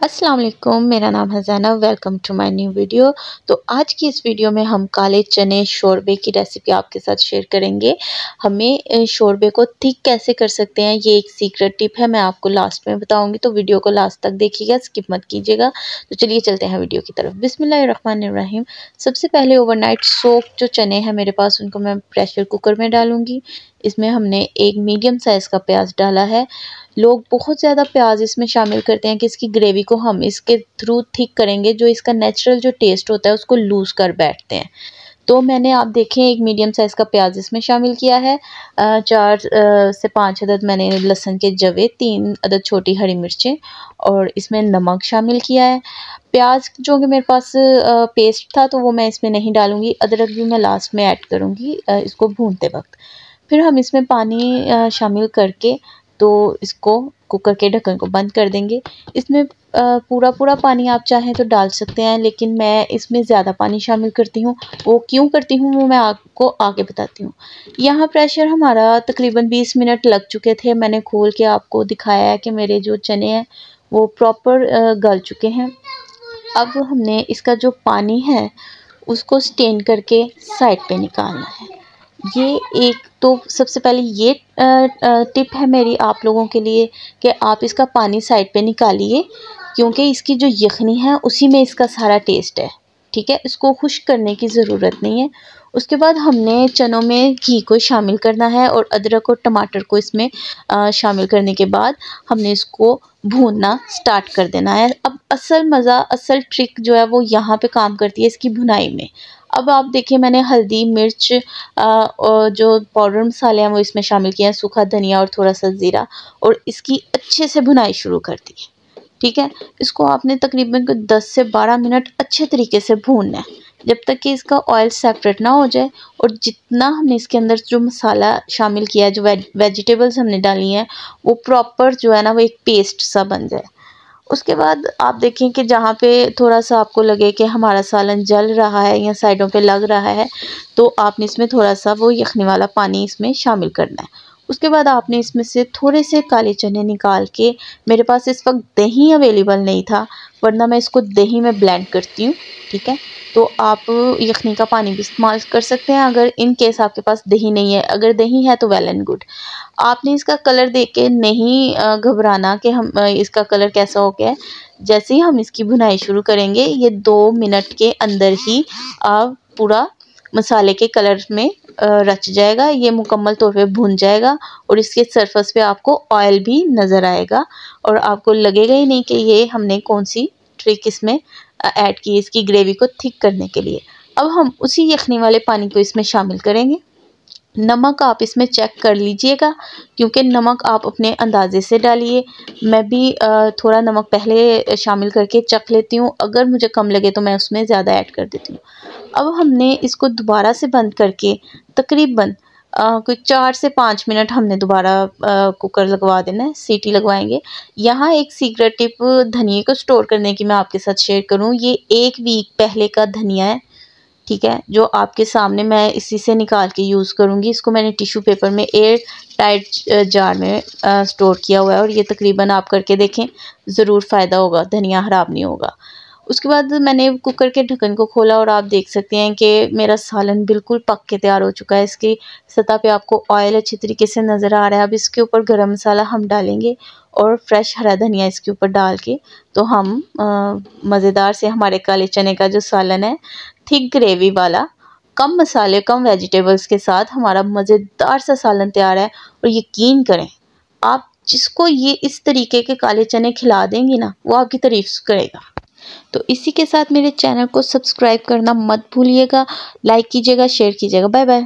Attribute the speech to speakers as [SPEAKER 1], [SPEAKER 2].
[SPEAKER 1] अस्सलाम वालेकुम, मेरा नाम है Zainab. Welcome to my new video. तो आज की इस वीडियो में हम काले चने शोरबे की रेसिपी आपके साथ शेयर करेंगे। हमें शोरबे को थिक कैसे कर सकते हैं, ये एक सीक्रेट टिप है, मैं आपको लास्ट में बताऊंगी, तो वीडियो को लास्ट तक देखिएगा, स्किप मत कीजिएगा। तो चलिए चलते हैं वीडियो की तरफ। बिस्मिल्लाहिर्रहमानिर्रहीम। सबसे पहले ओवरनाइट सोक जो चने हैं मेरे पास, उनको मैं प्रेशर कुकर में डालूंगी। इसमें हमने एक मीडियम साइज़ का प्याज डाला है। लोग बहुत ज़्यादा प्याज इसमें शामिल करते हैं कि इसकी ग्रेवी को हम इसके थ्रू थिक करेंगे, जो इसका नेचुरल जो टेस्ट होता है उसको लूज़ कर बैठते हैं। तो मैंने, आप देखें, एक मीडियम साइज़ का प्याज इसमें शामिल किया है। 4 से 5 अदद मैंने लहसुन के जवे, 3 अदद छोटी हरी मिर्चें और इसमें नमक शामिल किया है। प्याज जो कि मेरे पास पेस्ट था तो वो मैं इसमें नहीं डालूँगी। अदरक भी मैं लास्ट में ऐड करूँगी इसको भूनते वक्त। फिर हम इसमें पानी शामिल करके तो इसको कुकर के ढक्कन को बंद कर देंगे। इसमें पूरा पानी आप चाहें तो डाल सकते हैं, लेकिन मैं इसमें ज़्यादा पानी शामिल करती हूँ। वो क्यों करती हूँ वो मैं आपको आगे बताती हूँ। यहाँ प्रेशर हमारा तकरीबन 20 मिनट लग चुके थे। मैंने खोल के आपको दिखाया है कि मेरे जो चने हैं वो प्रॉपर गल चुके हैं। अब हमने इसका जो पानी है उसको स्टेन करके साइड पे निकालना है। ये एक तो सबसे पहले ये टिप है मेरी आप लोगों के लिए कि आप इसका पानी साइड पे निकालिए, क्योंकि इसकी जो यखनी है उसी में इसका सारा टेस्ट है। ठीक है, इसको खुश्क करने की ज़रूरत नहीं है। उसके बाद हमने चनों में घी को शामिल करना है और अदरक और टमाटर को इसमें शामिल करने के बाद हमने इसको भूनना स्टार्ट कर देना है। अब असल मज़ा, असल ट्रिक जो है वो यहाँ पे काम करती है इसकी भुनाई में। अब आप देखिए, मैंने हल्दी, मिर्च और जो पाउडर मसाले हैं वो इसमें शामिल किए हैं, सूखा धनिया और थोड़ा सा ज़ीरा, और इसकी अच्छे से भुनाई शुरू कर दी है। ठीक है, इसको आपने तकरीबन 10 से 12 मिनट अच्छे तरीके से भूनना है, जब तक कि इसका ऑयल सेपरेट ना हो जाए। और जितना हमने इसके अंदर जो मसाला शामिल किया है, जो वेजिटेबल्स हमने डाली हैं, वो प्रॉपर जो है ना वो एक पेस्ट सा बन जाए। उसके बाद आप देखें कि जहाँ पे थोड़ा सा आपको लगे कि हमारा सालन जल रहा है या साइडों पे लग रहा है, तो आपने इसमें थोड़ा सा वो यखनी वाला पानी इसमें शामिल करना है। उसके बाद आपने इसमें से थोड़े से काले चने निकाल के, मेरे पास इस वक्त दही अवेलेबल नहीं था, वरना मैं इसको दही में ब्लेंड करती हूँ। ठीक है, तो आप यखनी का पानी भी इस्तेमाल कर सकते हैं अगर इन केस आपके पास दही नहीं है। अगर दही है तो वेल एंड गुड। आपने इसका कलर देख के नहीं घबराना कि हम इसका कलर कैसा हो गया है। जैसे ही हम इसकी भुनाई शुरू करेंगे, ये 2 मिनट के अंदर ही पूरा मसाले के कलर में रच जाएगा, ये मुकम्मल तौर पे भुन जाएगा और इसके सरफेस पे आपको ऑयल भी नज़र आएगा और आपको लगेगा ही नहीं कि ये हमने कौन सी ट्रिक इसमें ऐड की इसकी ग्रेवी को थिक करने के लिए। अब हम उसी यखनी वाले पानी को इसमें शामिल करेंगे। नमक आप इसमें चेक कर लीजिएगा, क्योंकि नमक आप अपने अंदाज़े से डालिए। मैं भी थोड़ा नमक पहले शामिल करके चख लेती हूँ, अगर मुझे कम लगे तो मैं उसमें ज़्यादा ऐड कर देती हूँ। अब हमने इसको दोबारा से बंद करके तकरीबन कोई 4 से 5 मिनट हमने दोबारा कुकर लगवा देना है, सीटी लगवाएंगे। यहाँ एक सीक्रेट टिप धनिए को स्टोर करने की मैं आपके साथ शेयर करूँ। ये 1 वीक पहले का धनिया है, ठीक है, जो आपके सामने मैं इसी से निकाल के यूज़ करूँगी। इसको मैंने टिश्यू पेपर में एयर टाइट जार में स्टोर किया हुआ है और ये तकरीबन आप करके देखें, ज़रूर फ़ायदा होगा, धनिया ख़राब नहीं होगा। उसके बाद मैंने कुकर के ढक्कन को खोला और आप देख सकते हैं कि मेरा सालन बिल्कुल पक के तैयार हो चुका है। इसकी सतह पे आपको ऑयल अच्छी तरीके से नज़र आ रहा है। अब इसके ऊपर गरम मसाला हम डालेंगे और फ्रेश हरा धनिया इसके ऊपर डाल के तो हम मज़ेदार से हमारे काले चने का जो सालन है, थिक ग्रेवी वाला, कम मसाले कम वेजिटेबल्स के साथ हमारा मज़ेदार सा सालन तैयार है। और यकीन करें, आप जिसको ये इस तरीके के काले चने खिला देंगी ना, वो आपकी तारीफ़ करेगा। तो इसी के साथ मेरे चैनल को सब्सक्राइब करना मत भूलिएगा, लाइक कीजिएगा, शेयर कीजिएगा। Bye bye.